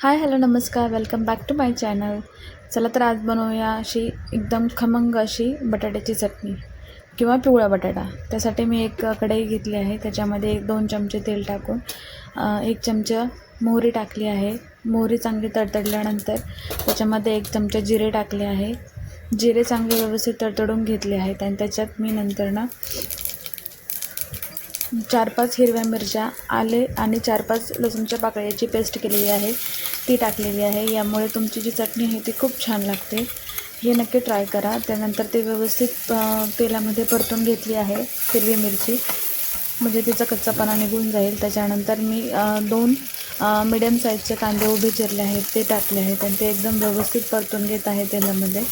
हाय hello नमस्कार, welcome back to my channel. चला तर आज बनवूया अशी एकदम खमंग अशी बटाट्याची चटणी किंवा पिवळा बटाटा. त्यासाठी मी एक कढई घेतली आहे. त्याच्यामध्ये 2 चमचे तेल टाकून 1 चमचा मोहरी टाकली आहे. मोहरी चांगली तडतडल्यानंतर त्याच्यामध्ये 1 चमचा जिरे टाकले आहे. जिरे चांगले व्यवस्थित तडतडून घेतले आहेत आणि त्याच्यात मी नंतर 4-5 हिरव्या मिरच्या, आले आणि 4-5 लसूणच्या पाकळ्याची पेस्ट केलेली आहे, ती टाकलेली आहे. यामुळे तुमची जी चटणी आहे ती खूप छान लागते. हे नक्की ट्राय करा. त्यानंतर ते व्यवस्थित तेलामध्ये परतून घेतली आहे हिरवी मिरची, म्हणजे तिचा कच्चापणा निघून जाईल. त्याच्यानंतर मी 2 मिडियम साईजचे कांदे उभे चिरले आहेत, ते टाकले आहेत आणि ते एकदम व्यवस्थित परतून घेत आहे तेलामध्ये.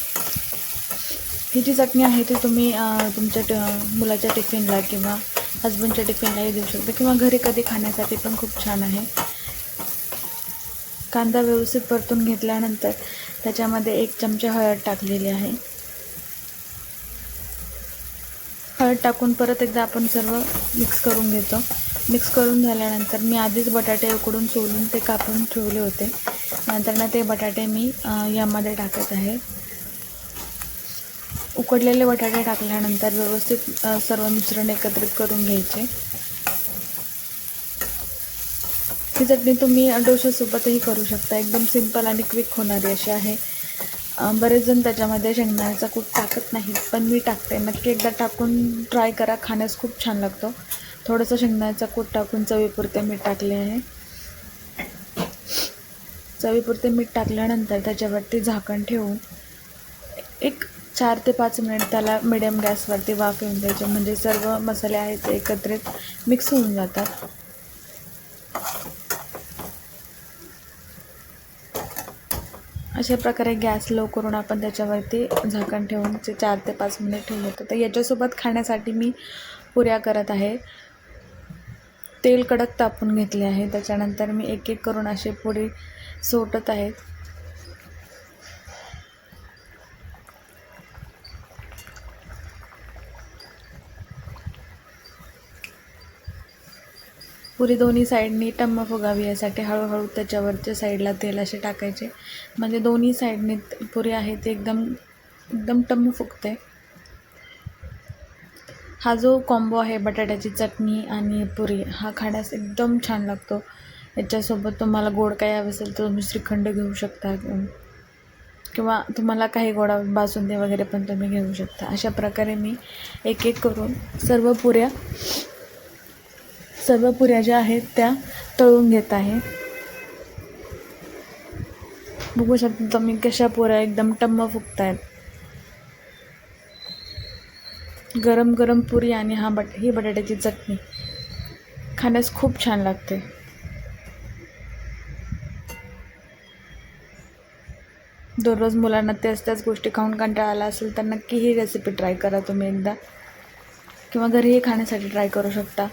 ही जी चटणी आहे ती तुम्ही तुमच्या मुलाच्या टिफिनला किंवा हसबंडच्या टिफिनलाही देऊ शकता किंवा घरी कधी खाण्यासाठी पण खूप छान आहे. कांदा व्यवस्थित परतून घेतल्यानंतर त्याच्यामध्ये 1 चमचा हळद टाकलेली आहे. हळद टाकून परत एकदा आपण सर्व मिक्स करून घेतो. मिक्स करून झाल्यानंतर मी आधीच बटाटे उकडून सोलून ते कापून ठेवले होते. नंतर ते बटाटे मी यामध्ये टाकत आहे. उकडलेले बटाटे टाकल्यानंतर व्यवस्थित सर्व मिश्रण एकत्रित करून घ्यायचे. ही चटणी तुम्ही डोशासोबतही करू शकता. एकदम सिंपल आणि क्विक होणारी अशी आहे. बरेच जण त्याच्यामध्ये शेंगदाण्याचा कूट टाकत नाहीत, पण मी टाकते. नक्की एकदा टाकून ट्राय करा, खाण्यास खूप छान लागतो. थोडंसं शेंगदाण्याचा कूट टाकून चवीपुरते मीठ टाकले आहे. चवीपुरते मीठ टाकल्यानंतर त्याच्यावरती झाकण ठेवून एक 4 ते 5 मिनिट त्याला मिडियम गॅसवरती वाफ येऊन द्यायचे, म्हणजे सर्व मसाले आहेत ते एकत्रित मिक्स होऊन जातात. अशा प्रकारे गॅस लो करून आपण त्याच्यावरती झाकण ठेवून 4 ते 5 मिनिट ठेवलं होतं. तर याच्यासोबत खाण्यासाठी मी पुऱ्या करत आहे. तेल कडक तापून घेतले आहे. त्याच्यानंतर मी एक एक करून असे पुरी सोटत आहेत. पुरी दोन्ही साईडनी टम्म फुगावी यासाठी हळूहळू त्याच्यावरच्या साईडला तेल असे टाकायचे, म्हणजे दोन्ही साईडनी पुरी आहे ते एकदम टम्म फुगते. हा जो कॉम्बो आहे बटाट्याची चटणी आणि पुरी, हा खाण्यास एकदम छान लागतो. याच्यासोबत तुम्हाला गोड काही हवं असेल तर तुम्ही श्रीखंड घेऊ शकता किंवा तुम्हाला काही गोडा बासुंदी वगैरे पण तुम्ही घेऊ शकता. अशा प्रकारे मी एक एक करून सर्व पुऱ्या ज्या आहेत त्या तळून घेत आहे. बघू शकता तुम्ही कशा पुऱ्या एकदम टम्म फुगत आहेत. गरम गरम पुरी आणि ही बटाट्याची चटणी खाण्यास खूप छान लागते. दररोज मुलांना त्याच गोष्टी खाऊन कंटाळा आला असेल तर नक्की ही रेसिपी ट्राय करा तुम्ही एकदा, किंवा घरीही खाण्यासाठी ट्राय करू शकता.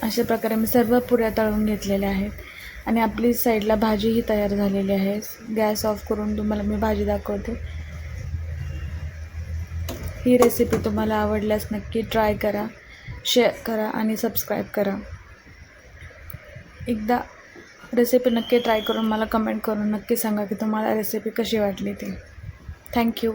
अशा प्रकारे मी सर्व पुऱ्या तळून घेतलेल्या आहेत आणि आपली साईडला भाजीही तयार झालेली आहे. गॅस ऑफ करून तुम्हाला मी भाजी दाखवते. ही रेसिपी तुम्हाला आवडल्यास नक्की ट्राय करा, शेअर करा आणि सबस्क्राईब करा. एकदा रेसिपी नक्की ट्राय करून मला कमेंट करून नक्की सांगा की तुम्हाला रेसिपी कशी वाटली ती. थँक्यू.